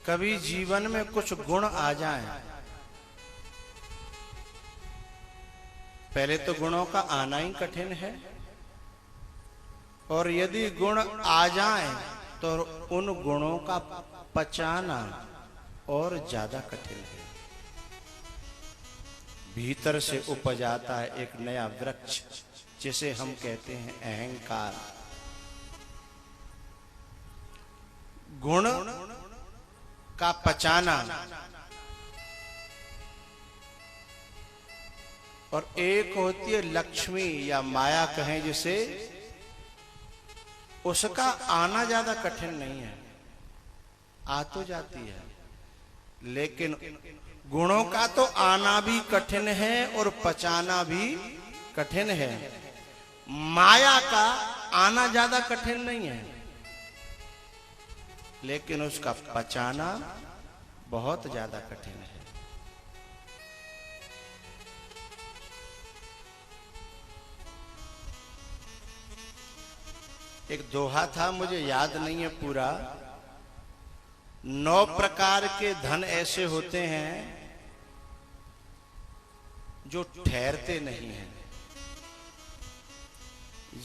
कभी जीवन में कुछ गुण आ जाएं, पहले तो गुणों का आना ही कठिन है, और यदि गुण आ जाएं तो उन गुणों का पचाना और ज्यादा कठिन है। भीतर से उपज आता है एक नया वृक्ष, जिसे हम कहते हैं अहंकार। गुण का पचाना और एक होती है लक्ष्मी या माया कहें जिसे, उसका आना ज्यादा कठिन नहीं है, आ तो जाती है, लेकिन गुणों का तो आना भी कठिन है और पचाना भी कठिन है। माया का आना ज्यादा कठिन नहीं है, लेकिन उसका पचाना बहुत ज्यादा कठिन है। एक दोहा था, मुझे याद नहीं है पूरा। 9 प्रकार के धन ऐसे होते हैं जो ठहरते नहीं हैं।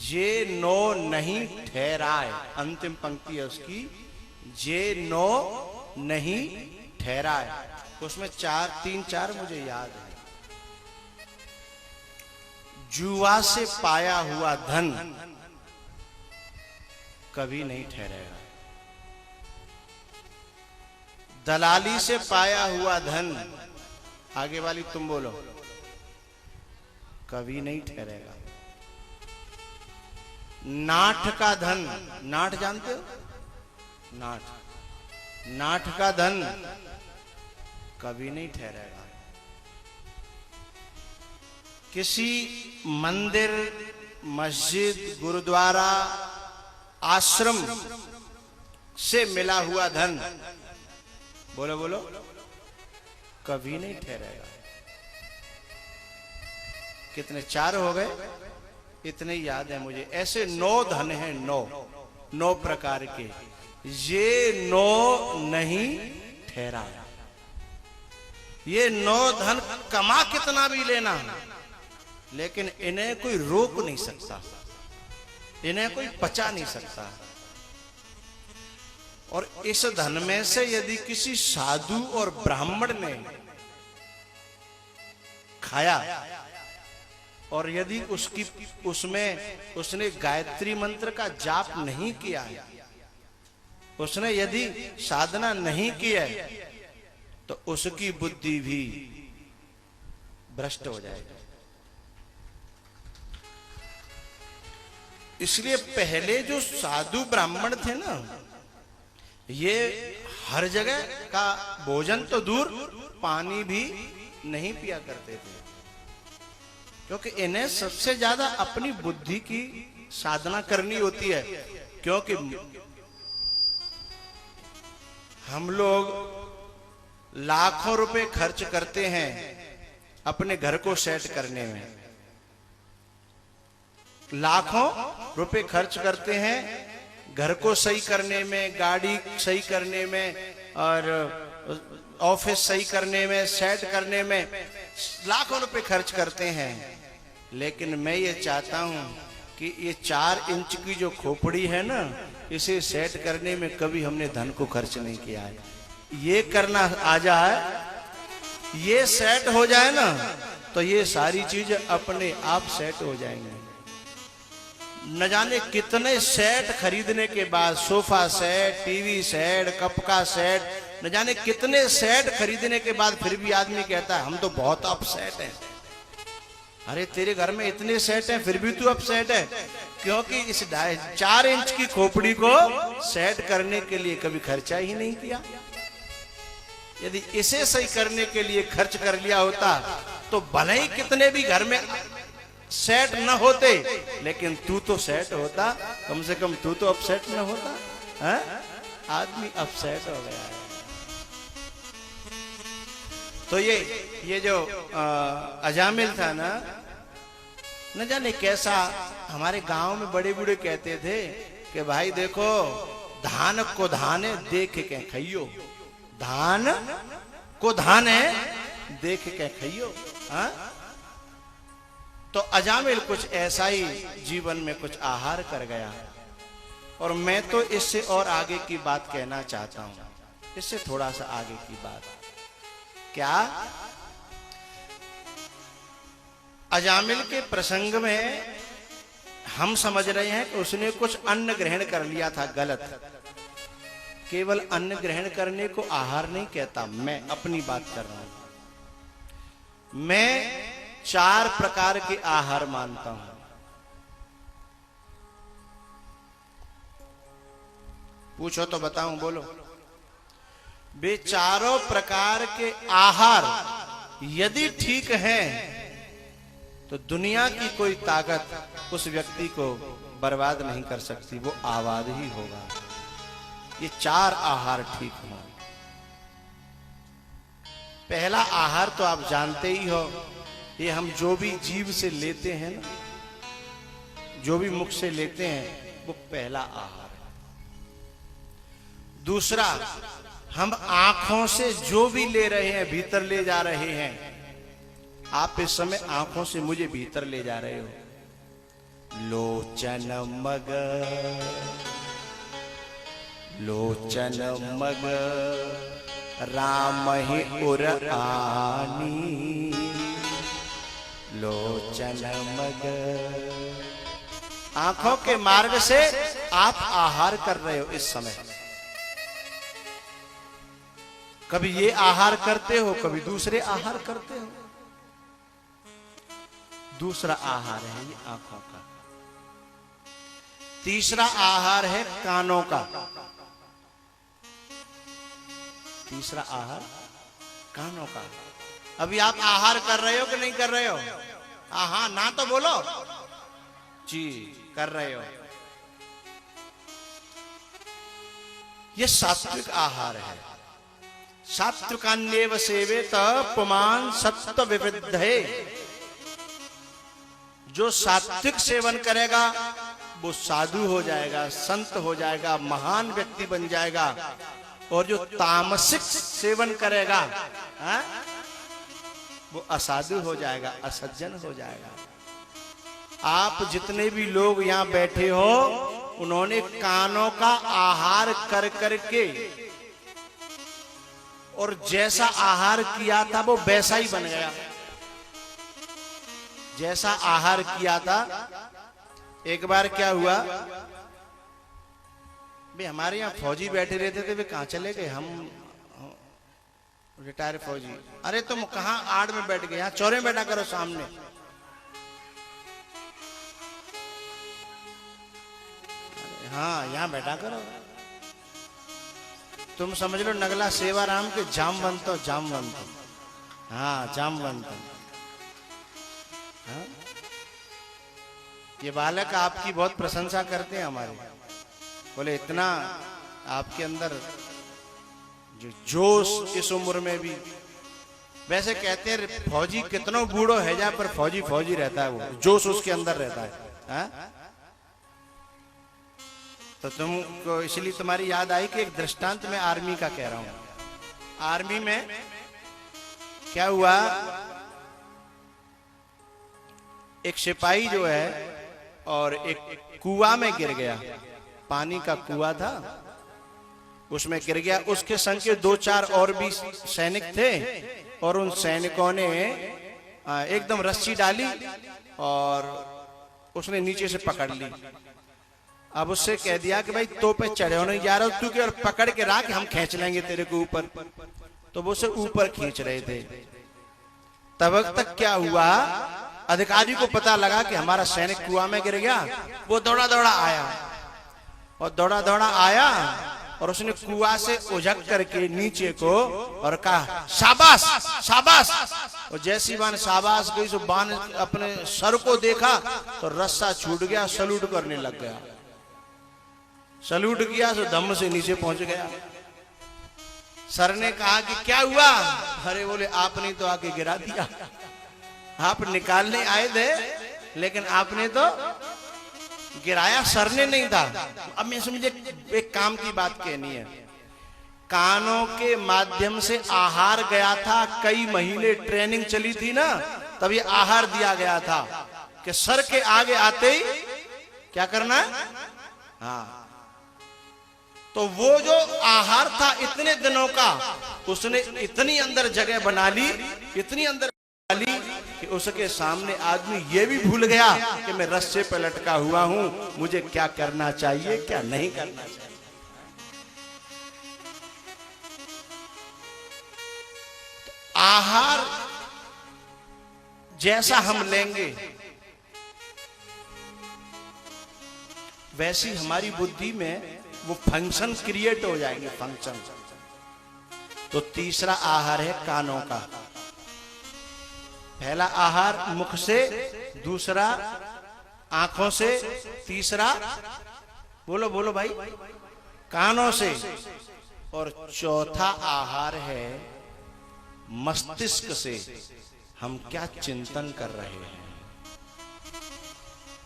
ये 9 नहीं ठहराए, अंतिम पंक्ति है उसकी, ये 9 नहीं ठहराए। उसमें 3-4 मुझे याद है। जुआ से पाया हुआ धन कभी नहीं ठहरेगा। दलाली से पाया हुआ धन, आगे वाली तुम बोलो, कभी नहीं ठहरेगा। नाठ का धन, नाठ जानते हो? नाठ का धन कभी नहीं ठहरेगा। किसी मंदिर, मस्जिद, गुरुद्वारा, आश्रम से मिला हुआ धन, बोलो बोलो, कभी नहीं ठहरेगा। कितने 4 हो गए? इतने याद है मुझे। ऐसे 9 धन हैं, 9 प्रकार के। ये 9 नहीं ठहरा। ये 9 धन कमा कितना भी लेना, लेकिन इन्हें कोई रोक नहीं सकता, इन्हें कोई पचा नहीं सकता। और इस धन में से यदि किसी साधु और ब्राह्मण ने खाया, और यदि उसने गायत्री मंत्र का जाप नहीं किया, उसने यदि साधना नहीं किया, तो उसकी बुद्धि भी भ्रष्ट हो जाएगी। इसलिए पहले जो साधु ब्राह्मण थे ना, ये हर जगह का भोजन तो दूर, पानी भी नहीं पिया करते थे, क्योंकि इन्हें सबसे ज्यादा अपनी बुद्धि की साधना करनी होती है। क्योंकि हम लोग लाखों रुपए खर्च करते हैं अपने घर को सेट करने में, लाखों रुपए खर्च करते हैं घर को सही करने में, गाड़ी सही करने में, और ऑफिस सही करने में, सेट करने में लाखों रुपए खर्च करते हैं। लेकिन मैं ये चाहता हूं कि ये 4 इंच की जो खोपड़ी है ना, इसे सेट करने में कभी हमने धन को खर्च नहीं किया है। ये करना आ जाए, ये सेट हो जाए ना, तो ये सारी चीज अपने आप सेट हो जाएंगे। न जाने कितने सेट खरीदने के बाद, sofa set, TV set, cup का सेट, न जाने कितने सेट खरीदने के बाद फिर भी आदमी कहता है हम तो बहुत अपसेट हैं। अरे तेरे घर में इतने सेट हैं फिर भी तू अपसेट है, क्योंकि इस 4 इंच की खोपड़ी को सेट करने के लिए कभी खर्चा ही नहीं किया। यदि इसे सही करने के लिए खर्च कर लिया होता, तो भले ही कितने भी घर में सेट न होते, लेकिन तू तो सेट होता, कम से कम तू तो अपसेट न होता है? आदमी अपसेट हो गया है। तो ये जो अजामिल था ना, न जाने कैसा, हमारे गांव में बड़े बूढ़े कहते थे कि भाई देखो, धान को धाने देख के खइयो, धान को धान है देख के खइयो। हाँ, तो अजामिल कुछ ऐसा ही जीवन में कुछ आहार कर गया। और मैं तो इससे और आगे की बात कहना चाहता हूं, इससे थोड़ा सा आगे की बात। क्या अजामिल के प्रसंग में हम समझ रहे हैं कि उसने कुछ अन्न ग्रहण कर लिया था, गलत। केवल अन्न ग्रहण करने को आहार नहीं कहता, मैं अपनी बात कर रहा हूं। मैं 4 प्रकार के आहार मानता हूं। पूछो तो बताऊं, बोलो। वे चारों प्रकार के आहार यदि ठीक हैं तो दुनिया की कोई ताकत उस व्यक्ति को बर्बाद नहीं कर सकती, वो आबाद ही होगा। ये 4 आहार ठीक हों। पहला आहार तो आप जानते ही हो, ये हम जो भी जीव से लेते हैं ना, जो भी मुख से लेते हैं, वो पहला आहार है। दूसरा, हम आंखों से जो भी ले रहे हैं, भीतर ले जा रहे हैं। आप इस समय आंखों से मुझे भीतर ले जा रहे हो। लोचन मग, लोचन मग राम ही उर आनी, लोचन मग। आंखों के मार्ग से आप आहार कर रहे हो इस समय। कभी ये आहार करते हो, कभी दूसरे आहार करते हो। दूसरा आहार है ये आंखों का। तीसरा आहार है कानों का। तीसरा आहार कानों का। अभी आप आहार कर रहे हो कि नहीं कर रहे हो? हाँ ना तो बोलो जी, कर रहे हो। ये सात्विक आहार है। सात्विकान्येव सेवेत पुमान् सत्व विविद्धे। जो सात्विक सेवन करेगा वो साधु हो जाएगा, संत हो जाएगा, महान व्यक्ति बन जाएगा। और जो तामसिक सेवन करेगा वो असाधु हो जाएगा, असज्जन हो जाएगा। आप जितने भी लोग यहां बैठे हो, उन्होंने कानों का आहार कर करके और जैसा आहार किया था वो वैसा ही बन गया। जैसा आहार किया था। एक बार क्या हुआ, भाई हमारे यहाँ फौजी बैठे रहते थे, वे कहाँ चले गए? हम रिटायर फौजी। अरे तुम कहाँ आड़ में बैठ गए? यहाँ चौरे में बैठा करो सामने। हाँ यहाँ बैठा करो। तुम समझ लो नगला सेवाराम के जामवंत हो, जामवंत। हाँ जामवंत। हाँ? ये बालक आपकी बहुत प्रशंसा करते हैं हमारे। बोले इतना आपके अंदर जो जोश इस उम्र में भी। वैसे कहते हैं फौजी कितनो बूढ़ो है जा, पर फौजी फौजी रहता है, वो जोश उसके अंदर रहता है। हाँ? तो तुमको इसलिए तुम्हारी याद आई कि एक दृष्टांत मैं आर्मी का कह रहा हूं। आर्मी में क्या हुआ, एक सिपाही जो है और एक कुआं में गिर गया। पानी का कुआं था, उसमें गिर गया। उसके संग के 2-4 और भी सैनिक थे और उन सैनिकों ने एकदम रस्सी डाली और उसने नीचे से पकड़ ली। अब उससे कह दिया कि भाई तो पे चढ़े नहीं जा रहा तू, और पकड़ के रख, हम खींच लेंगे तेरे को ऊपर। तो वो उसे ऊपर खींच रहे थे। तब तक क्या हुआ, अधिकारी को पता लगा कि हमारा सैनिक कुआं में गिर गया। वो दौड़ा दौड़ा आया और दौड़ा दौड़ा आया और उसने कुआं से उझक करके नीचे को और कहा शाबाश शाबाश। और जैसी बान शाबाश गई तो बान अपने सर को देखा तो रस्सा छूट गया, सलूट करने लग गया। सलूट किया तो दम से नीचे पहुंच गया। सर ने कहा कि क्या हुआ? अरे बोले आपने तो आके गिरा दिया। आप निकालने आए थे लेकिन आपने तो गिराया, सर ने नहीं था। अब मैं समझे एक काम की बात कहनी है। कानों के माध्यम से आहार गया था। कई महीने ट्रेनिंग चली थी ना, तब ये आहार दिया गया था कि सर के आगे आते ही क्या करना है। हाँ, तो वो जो आहार था इतने दिनों का, उसने इतनी अंदर जगह बना ली, इतनी अंदर बना ली कि उसके सामने आदमी ये भी भूल गया कि मैं रस्से पे लटका हुआ हूं, मुझे क्या करना चाहिए क्या नहीं करना चाहिए। आहार जैसा हम लेंगे वैसी हमारी बुद्धि में वो फंक्शन क्रिएट हो जाएंगे, फंक्शन। तो तीसरा आहार है कानों का। पहला आहार मुख से, दूसरा आंखों से, तीसरा बोलो बोलो भाई कानों से, और चौथा आहार है मस्तिष्क से। हम क्या चिंतन कर रहे हैं,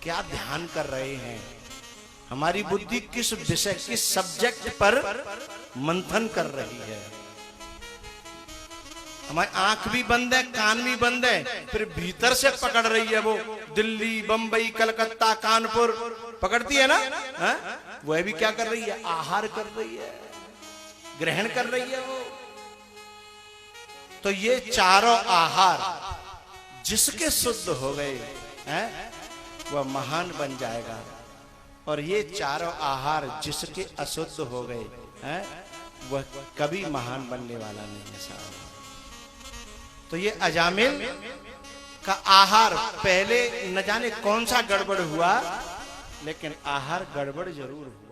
क्या ध्यान कर रहे हैं, हमारी बुद्धि किस विषय, किस सब्जेक्ट पर मंथन कर रही है। हमारी आंख भी बंद है, कान भी बंद है, फिर भीतर से पकड़ रही है वो। दिल्ली, बंबई, कलकत्ता, कानपुर पकड़ती है ना, हा? वह भी क्या कर रही है, आहार कर रही है, ग्रहण कर रही है वो। तो ये चारों आहार जिसके शुद्ध हो गए हैं वह महान बन जाएगा, और ये चारों आहार जिसके अशुद्ध हो गए हैं वह कभी महान बनने वाला नहीं है साहब। तो ये अजामिल का आहार पहले न जाने कौन सा गड़बड़ हुआ, लेकिन आहार गड़बड़ जरूर हुआ।